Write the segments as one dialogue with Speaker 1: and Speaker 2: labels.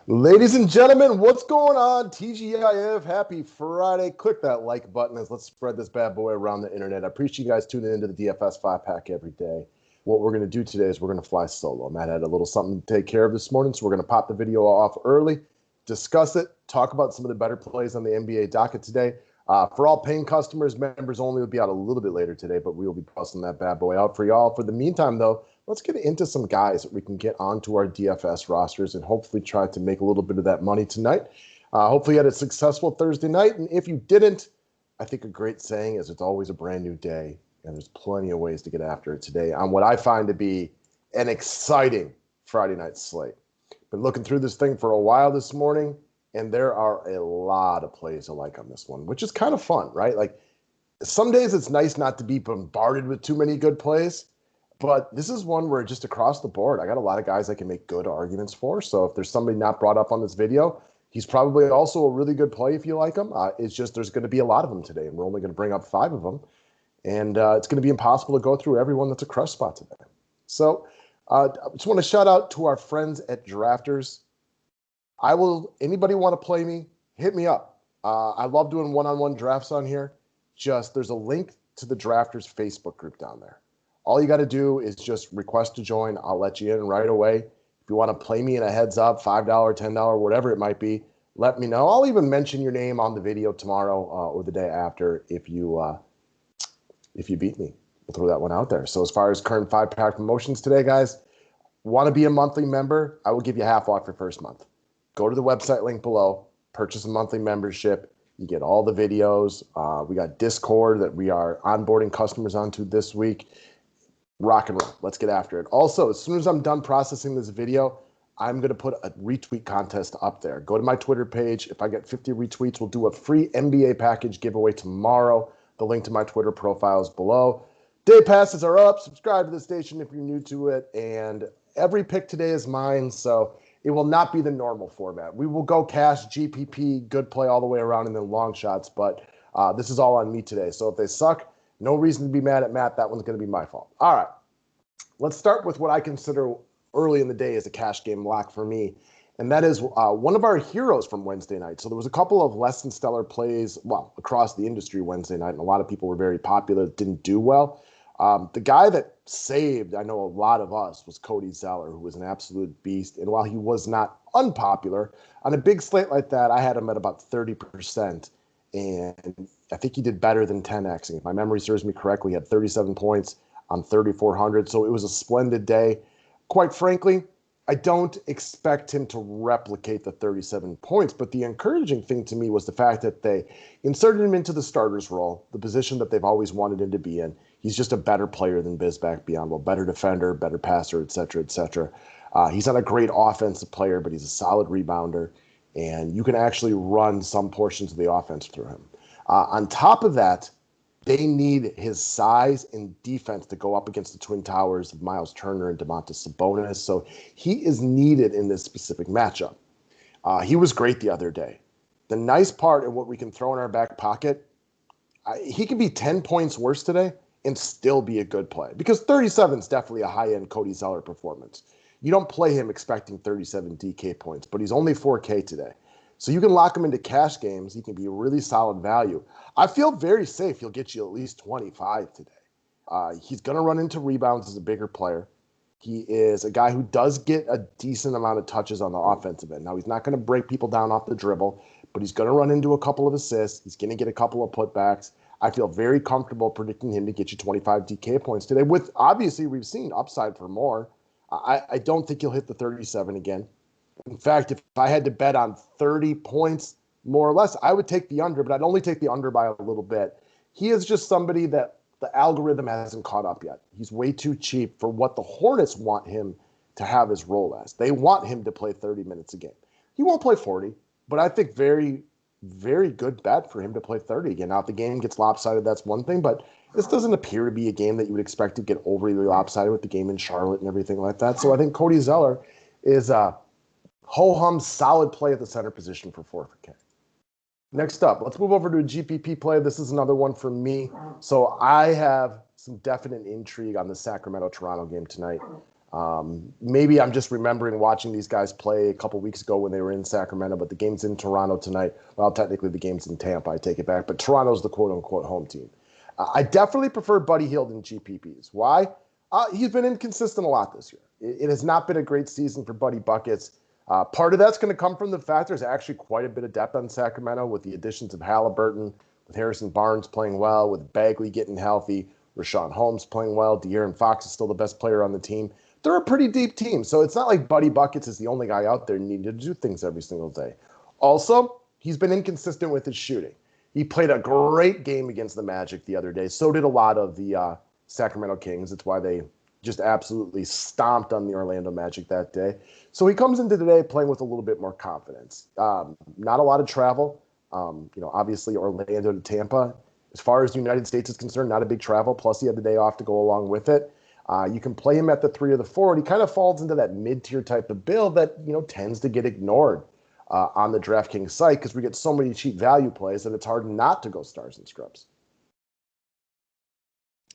Speaker 1: Ladies and gentlemen, what's going on? TGIF, happy Friday. Click that like button as let's spread this bad boy around the internet. I appreciate you guys tuning into the DFS 5-pack every day. What we're going to do today is we're going to fly solo. Matt had a little something to take care of this morning, so we're going to pop the video off early, discuss it, talk about some of the better plays on the NBA docket today. For all paying customers, members only will be out a little bit later today, but we will be busting that bad boy out for y'all. For the meantime, though, let's get into some guys that we can get onto our DFS rosters and hopefully try to make a little bit of that money tonight. Hopefully you had a successful Thursday night, and if you didn't, I think a great saying is it's always a brand new day, and there's plenty of ways to get after it today on what I find to be an exciting Friday night slate. Been looking through this thing for a while this morning, and there are a lot of plays I like on this one, which is kind of fun, right? Like some days it's nice not to be bombarded with too many good plays, but this is one where just across the board, I got a lot of guys I can make good arguments for. So if there's somebody not brought up on this video, he's probably also a really good play if you like him. It's just there's going to be a lot of them today, and we're only going to bring up 5 of them. And it's going to be impossible to go through everyone that's a crush spot today. So I just want to shout out to our friends at Drafters. Anybody want to play me, hit me up. I love doing one-on-one drafts on here. There's a link to the Drafters Facebook group down there. All you got to do is just request to join. I'll let you in right away. If you want to play me in a heads up, $5, $10, whatever it might be, let me know. I'll even mention your name on the video tomorrow or the day after if you beat me. We'll throw that one out there. So as far as current 5-pack promotions today, guys, want to be a monthly member? I will give you half off your first month. Go to the website link below, purchase a monthly membership. You get all the videos. We got Discord that we are onboarding customers onto this week. Rock and roll. Let's get after it. Also, as soon as I'm done processing this video, I'm going to put a retweet contest up there. Go to my Twitter page. If I get 50 retweets, we'll do a free NBA package giveaway tomorrow. The link to my Twitter profile is below. Day passes are up. Subscribe to the station if you're new to it. And every pick today is mine, so it will not be the normal format. We will go cash, GPP, good play all the way around, and then long shots. But this is all on me today. So if they suck, no reason to be mad at Matt. That one's going to be my fault. All right. Let's start with what I consider early in the day as a cash game lock for me. And that is one of our heroes from Wednesday night. So there was a couple of less than stellar plays, across the industry Wednesday night. And a lot of people were very popular, didn't do well. The guy that saved, I know a lot of us, was Cody Zeller, who was an absolute beast. And while he was not unpopular, on a big slate like that, I had him at about 30%. And I think he did better than 10Xing. If my memory serves me correctly, he had 37 points on 3,400. So it was a splendid day. Quite frankly, I don't expect him to replicate the 37 points, but the encouraging thing to me was the fact that they inserted him into the starter's role, the position that they've always wanted him to be in. He's just a better player than Bizback Beyond, better defender, better passer, et cetera, et cetera. He's not a great offensive player, but he's a solid rebounder, and you can actually run some portions of the offense through him. On top of that, they need his size and defense to go up against the Twin Towers of Miles Turner and Domantas Sabonis. So he is needed in this specific matchup. He was great the other day. The nice part and what we can throw in our back pocket, he could be 10 points worse today and still be a good play. Because 37 is definitely a high-end Cody Zeller performance. You don't play him expecting 37 DK points, but he's only 4K today. So you can lock him into cash games. He can be a really solid value. I feel very safe he'll get you at least 25 today. He's going to run into rebounds as a bigger player. He is a guy who does get a decent amount of touches on the offensive end. Now, he's not going to break people down off the dribble, but he's going to run into a couple of assists. He's going to get a couple of putbacks. I feel very comfortable predicting him to get you 25 DK points today, with obviously we've seen upside for more. I don't think he'll hit the 37 again. In fact, if I had to bet on 30 points, more or less, I would take the under, but I'd only take the under by a little bit. He is just somebody that the algorithm hasn't caught up yet. He's way too cheap for what the Hornets want him to have his role as. They want him to play 30 minutes a game. He won't play 40, but I think very, very good bet for him to play 30 again. Now, if the game gets lopsided, that's one thing, but this doesn't appear to be a game that you would expect to get overly lopsided with the game in Charlotte and everything like that. So I think Cody Zeller is a ho-hum solid play at the center position for 4K. Next up, let's move over to a GPP play. This is another one for me. So I have some definite intrigue on the Sacramento-Toronto game tonight. Maybe I'm just remembering watching these guys play a couple weeks ago when they were in Sacramento, but the game's in Toronto tonight. Well, technically the game's in Tampa. I take it back, but Toronto's the quote-unquote home team. I definitely prefer Buddy Hield in GPPs. Why? He's been inconsistent a lot this year. It has not been a great season for Buddy Buckets. Part of that's going to come from the fact there's actually quite a bit of depth on Sacramento with the additions of Halliburton, with Harrison Barnes playing well, with Bagley getting healthy, Rashawn Holmes playing well, De'Aaron Fox is still the best player on the team. They're a pretty deep team, so it's not like Buddy Buckets is the only guy out there needing to do things every single day. Also, he's been inconsistent with his shooting. He played a great game against the Magic the other day. So did a lot of the Sacramento Kings. It's why they just absolutely stomped on the Orlando Magic that day. So he comes into today playing with a little bit more confidence. Not a lot of travel. Obviously Orlando to Tampa. As far as the United States is concerned, not a big travel. Plus he had the day off to go along with it. You can play him at the 3 or the 4, and he kind of falls into that mid-tier type of build that, tends to get ignored on the DraftKings site because we get so many cheap value plays that it's hard not to go stars and scrubs.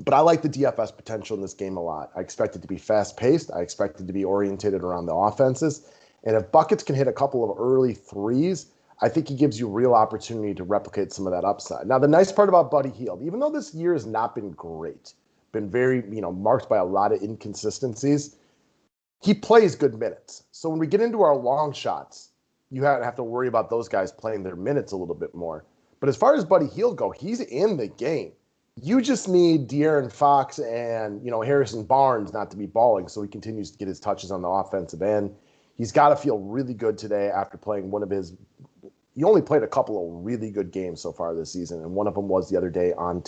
Speaker 1: But I like the DFS potential in this game a lot. I expect it to be fast-paced. I expect it to be orientated around the offenses. And if Buckets can hit a couple of early threes, I think he gives you real opportunity to replicate some of that upside. Now, the nice part about Buddy Hield, even though this year has not been great, been very, marked by a lot of inconsistencies, he plays good minutes. So when we get into our long shots, you have to worry about those guys playing their minutes a little bit more. But as far as Buddy Hield go, he's in the game. You just need De'Aaron Fox and, Harrison Barnes not to be balling so he continues to get his touches on the offensive end. He's got to feel really good today after playing he only played a couple of really good games so far this season, and one of them was the other day on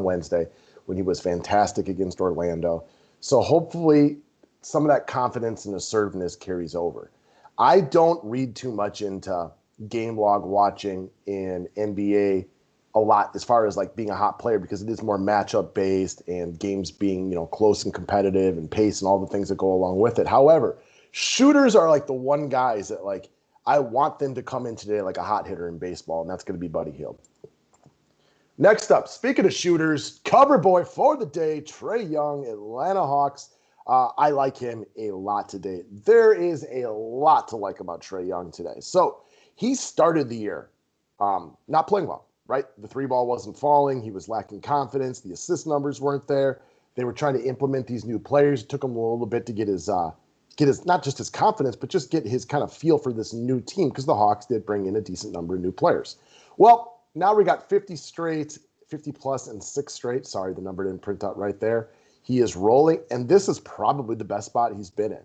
Speaker 1: Wednesday when he was fantastic against Orlando. So hopefully some of that confidence and assertiveness carries over. I don't read too much into game log watching in NBA a lot as far as like being a hot player because it is more matchup based and games being, close and competitive and pace and all the things that go along with it. However, shooters are like the one guys that like I want them to come in today like a hot hitter in baseball, and that's going to be Buddy Hield. Next up, speaking of shooters, cover boy for the day, Trae Young, Atlanta Hawks. I like him a lot today. There is a lot to like about Trae Young today. So he started the year not playing well, right? The 3-ball wasn't falling. He was lacking confidence. The assist numbers weren't there. They were trying to implement these new players. It took him a little bit to get his not just his confidence, but just get his kind of feel for this new team because the Hawks did bring in a decent number of new players. Well, now we got 50 plus and 6 straight. Sorry, the number didn't print out right there. He is rolling, and this is probably the best spot he's been in.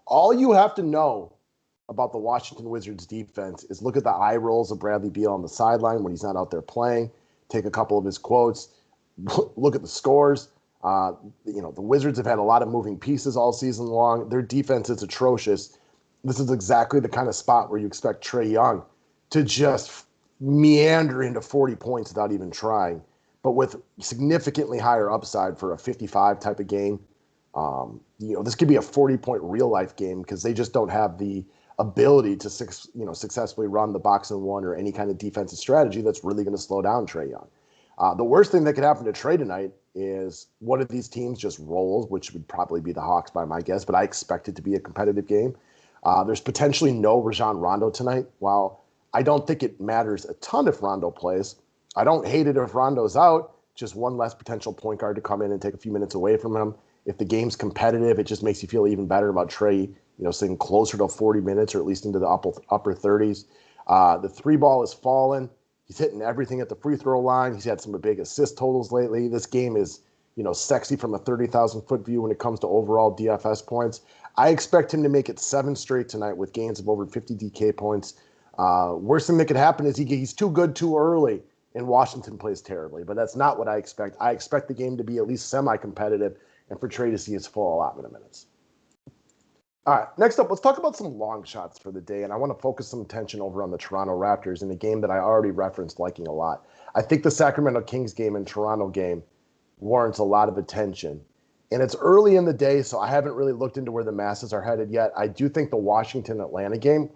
Speaker 1: All you have to know about the Washington Wizards defense is look at the eye rolls of Bradley Beal on the sideline when he's not out there playing. Take a couple of his quotes. Look at the scores. The Wizards have had a lot of moving pieces all season long. Their defense is atrocious. This is exactly the kind of spot where you expect Trae Young to just meander into 40 points without even trying, but with significantly higher upside for a 55 type of game. This could be a 40-point real-life game because they just don't have the ability to successfully run the box and one or any kind of defensive strategy that's really going to slow down Trae Young. The worst thing that could happen to Trae tonight is one of these teams just rolls, which would probably be the Hawks by my guess, but I expect it to be a competitive game. There's potentially no Rajon Rondo tonight. While I don't think it matters a ton if Rondo plays, I don't hate it if Rondo's out. Just one less potential point guard to come in and take a few minutes away from him. If the game's competitive, it just makes you feel even better about Trae, sitting closer to 40 minutes or at least into the upper 30s. The 3-ball is fallen. He's hitting everything at the free throw line. He's had some big assist totals lately. This game is, sexy from a 30,000-foot view when it comes to overall DFS points. I expect him to make it 7 straight tonight with gains of over 50 DK points. Worst thing that could happen is he's too good too early and Washington plays terribly, but that's not what I expect. I expect the game to be at least semi-competitive and for Trae to see his full allotment of minutes. All right, next up, let's talk about some long shots for the day, and I want to focus some attention over on the Toronto Raptors in a game that I already referenced liking a lot. I think the Sacramento Kings game and Toronto game warrants a lot of attention, and it's early in the day, so I haven't really looked into where the masses are headed yet. I do think the Washington-Atlanta game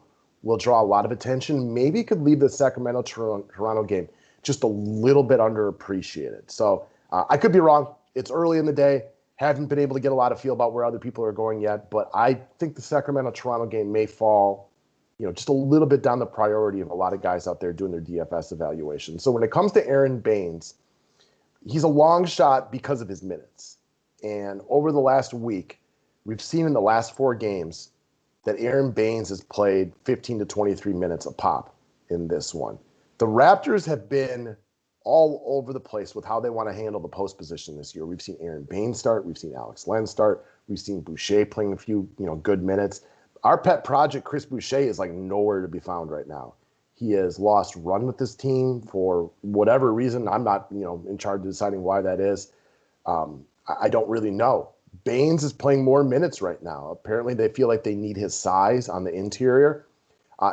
Speaker 1: will draw a lot of attention. Maybe could leave the Sacramento-Toronto game just a little bit underappreciated. So I could be wrong. It's early in the day. Haven't been able to get a lot of feel about where other people are going yet, but I think the Sacramento-Toronto game may fall, just a little bit down the priority of a lot of guys out there doing their DFS evaluation. So when it comes to Aaron Baines, he's a long shot because of his minutes. And over the last week, we've seen in the last 4 games that Aaron Baines has played 15 to 23 minutes a pop in this one. The Raptors have been all over the place with how they want to handle the post position this year. We've seen Aaron Baines start. We've seen Alex Len start. We've seen Boucher playing a few, good minutes. Our pet project, Chris Boucher, is like nowhere to be found right now. He has lost run with this team for whatever reason. I'm not, in charge of deciding why that is. I don't really know. Baines is playing more minutes right now. Apparently, they feel like they need his size on the interior.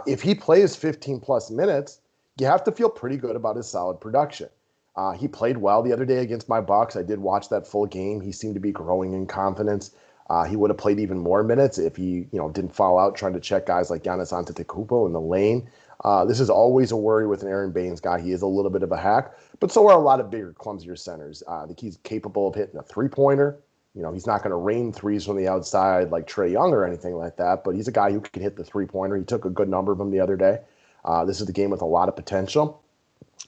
Speaker 1: If he plays 15-plus minutes, you have to feel pretty good about his solid production. He played well the other day against my Bucks. I did watch that full game. He seemed to be growing in confidence. He would have played even more minutes if he, didn't fall out trying to check guys like Giannis Antetokounmpo in the lane. This is always a worry with an Aaron Baines guy. He is a little bit of a hack, but so are a lot of bigger, clumsier centers. I think he's capable of hitting a three-pointer. He's not going to rain threes from the outside like Trae Young or anything like that, but he's a guy who can hit the three-pointer. He took a good number of them the other day. This is the game with a lot of potential.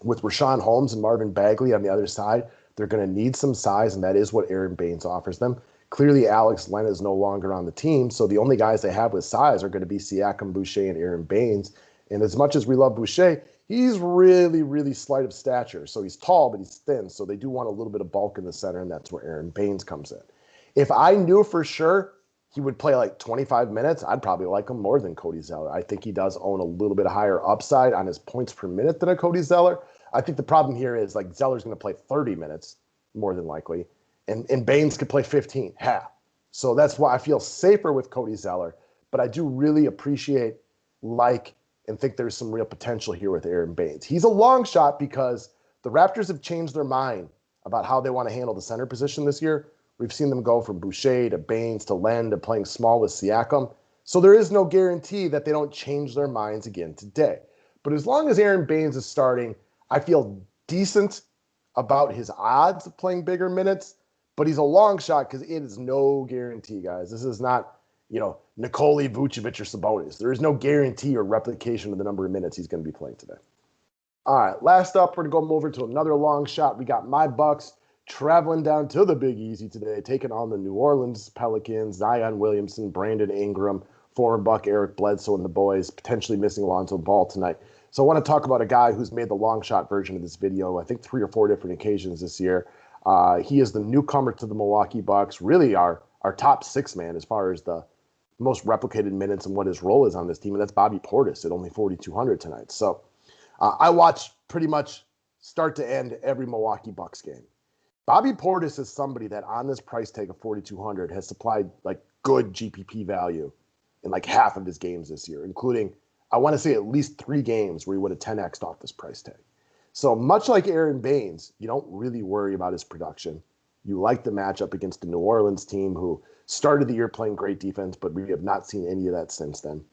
Speaker 1: With Rashawn Holmes and Marvin Bagley on the other side, they're going to need some size, and that is what Aaron Baines offers them. Clearly, Alex Len is no longer on the team, so the only guys they have with size are going to be Siakam, Boucher, and Aaron Baines. And as much as we love Boucher, he's really, really slight of stature. So he's tall, but he's thin, so they do want a little bit of bulk in the center, and that's where Aaron Baines comes in. If I knew for sure he would play like 25 minutes, I'd probably like him more than Cody Zeller. I think he does own a little bit higher upside on his points per minute than a Cody Zeller. I think the problem here is like Zeller's going to play 30 minutes more than likely, and Baines could play 15, half. So that's why I feel safer with Cody Zeller. But I do really appreciate, and think there's some real potential here with Aaron Baines. He's a long shot because the Raptors have changed their mind about how they want to handle the center position this year. We've seen them go from Boucher to Baines to Len to playing small with Siakam. So there is no guarantee that they don't change their minds again today. But as long as Aaron Baines is starting, I feel decent about his odds of playing bigger minutes. But he's a long shot because it is no guarantee, guys. This is not, Nikola Vucevic or Sabonis. There is no guarantee or replication of the number of minutes he's going to be playing today. All right, last up, we're going to go over to another long shot. We got my Bucks traveling down to the Big Easy today, taking on the New Orleans Pelicans, Zion Williamson, Brandon Ingram, former Buck Eric Bledsoe, and the boys, potentially missing Lonzo Ball tonight. So I want to talk about a guy who's made the long shot version of this video, I think 3 or 4 different occasions this year. He is the newcomer to the Milwaukee Bucks, really our top 6 man as far as the most replicated minutes and what his role is on this team, and that's Bobby Portis at only 4,200 tonight. So I watch pretty much start to end every Milwaukee Bucks game. Bobby Portis is somebody that on this price tag of 4,200 has supplied like good GPP value in like half of his games this year, including, I want to say, at least 3 games where he would have 10x'd off this price tag. So much like Aaron Baines, you don't really worry about his production. You like the matchup against the New Orleans team who started the year playing great defense, but we have not seen any of that since then.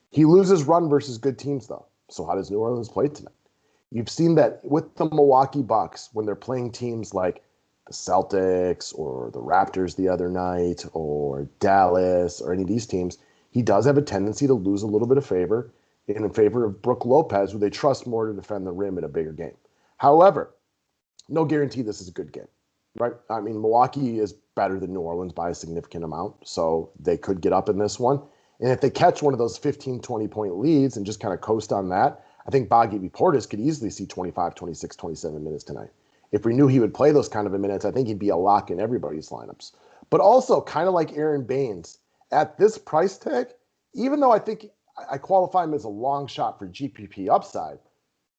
Speaker 1: He loses run versus good teams, though. So how does New Orleans play tonight? You've seen that with the Milwaukee Bucks when they're playing teams like the Celtics or the Raptors the other night or Dallas or any of these teams, he does have a tendency to lose a little bit of favor in favor of Brook Lopez, who they trust more to defend the rim in a bigger game. However, no guarantee this is a good game, right? I mean, Milwaukee is better than New Orleans by a significant amount, so they could get up in this one. And if they catch one of those 15, 20-point leads and just kind of coast on that, I think Bobby Portis could easily see 25, 26, 27 minutes tonight. If we knew he would play those kind of minutes, I think he'd be a lock in everybody's lineups. But also, kind of like Aaron Baines, at this price tag, even though I think I qualify him as a long shot for GPP upside,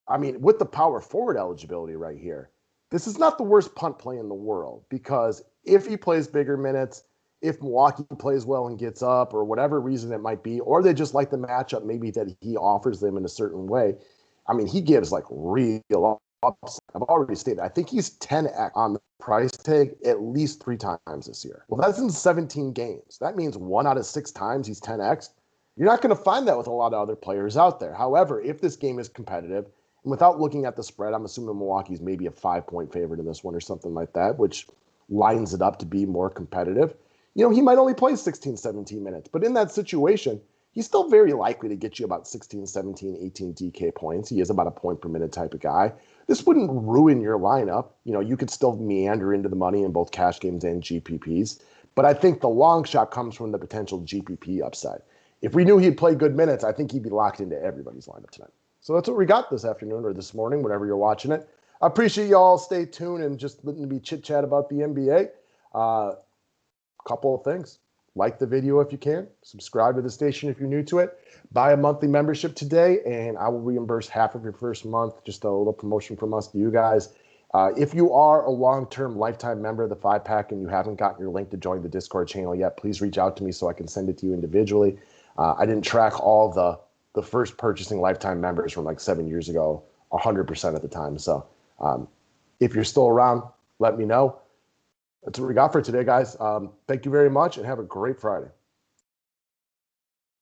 Speaker 1: I mean, with the power forward eligibility right here, this is not the worst punt play in the world, because if he plays bigger minutes, if Milwaukee plays well and gets up, or whatever reason it might be, or they just like the matchup maybe that he offers them in a certain way, I mean, he gives like real upside. I've already stated, I think he's 10x on the price tag at least 3 times this year. Well, that's in 17 games. That means 1 out of 6 times he's 10x. You're not going to find that with a lot of other players out there. However, if this game is competitive, and without looking at the spread, I'm assuming Milwaukee's maybe a 5-point favorite in this one or something like that, which lines it up to be more competitive, you know, he might only play 16, 17 minutes. But in that situation, he's still very likely to get you about 16, 17, 18 DK points. He is about a point per minute type of guy. This wouldn't ruin your lineup. You know, you could still meander into the money in both cash games and GPPs. But I think the long shot comes from the potential GPP upside. If we knew he'd play good minutes, I think he'd be locked into everybody's lineup tonight. So that's what we got this afternoon or this morning, whenever you're watching it. I appreciate y'all. Stay tuned and just letting me chit chat about the NBA. Couple of things. Like the video if you can. Subscribe to the station if you're new to it. Buy a monthly membership today, and I will reimburse half of your first month. Just a little promotion from us to you guys. If you are a long-term lifetime member of the 5-pack and you haven't gotten your link to join the Discord channel yet, please reach out to me so I can send it to you individually. I didn't track all the first purchasing lifetime members from like 7 years ago 100% at the time. So if you're still around, let me know. That's what we got for today, guys. Thank you very much and have a great Friday.